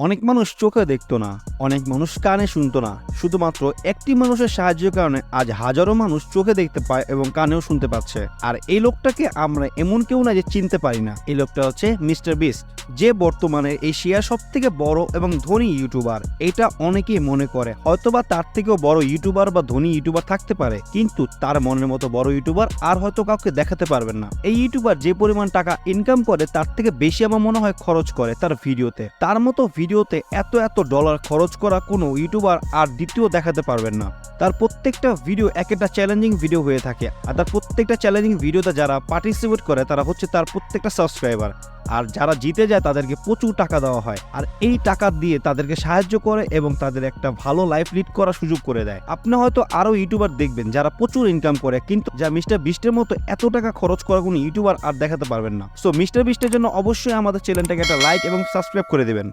অনেক মানুষ চোখে দেখতো না, অনেক মানুষ কানে শুনতো না, শুধুমাত্র একটি মানুষের সাহায্যের কারণে আজ হাজারো মানুষ চোখে দেখতে পায় এবং কানেও শুনতে পাচ্ছে। আর এই লোকটাকে আমরা এমন কেউ না যে চিনতে পারি না। এই লোকটা হচ্ছে মিস্টার বিস্ট, যে বর্তমানে এশিয়ার সব থেকে বড় এবং ধনী ইউটিউবার। এটা অনেকেই মনে করে হয়তোবা তার থেকেও বড় ইউটিউবার বা ধনী ইউটিউবার থাকতে পারে, কিন্তু তার মনের মতো বড় ইউটিউবার আর হয়তো কাউকে দেখাতে পারবেন না। এই ইউটিউবার যে পরিমাণ টাকা ইনকাম করে তার থেকে বেশি আমার মনে হয় খরচ করে তার ভিডিওতে। তার মতো ভিডিওতে এত এত ডলার খরচ করা কোনো ইউটিউবার আর দ্বিতীয় দেখাতে পারবেন না। তার প্রত্যেকটা ভিডিও এক একটা চ্যালেঞ্জিং ভিডিও হয়ে থাকে, আর তার প্রত্যেকটা চ্যালেঞ্জিং ভিডিওতে যারা পার্টিসিপেট করে তারা হচ্ছে তার প্রত্যেকটা সাবস্ক্রাইবার। আর যারা জিতে যায় তাদেরকে প্রচুর টাকা দেওয়া হয়, আর এই টাকা দিয়ে তাদেরকে সাহায্য করে এবং তাদের একটা ভালো লাইফ লিড করার সুযোগ করে দেয়। আপনি হয়তো আরো ইউটিউবার দেখবেন যারা প্রচুর ইনকাম করে, কিন্তু যা মিস্টার বিস্টের মতো এত টাকা খরচ করা কোনো ইউটিউবার আর দেখাতে পারবেন না। সো মিস্টার বিস্টের জন্য অবশ্যই আমাদের চ্যানেলটাকে একটা লাইক এবং সাবস্ক্রাইব করে দেবেন।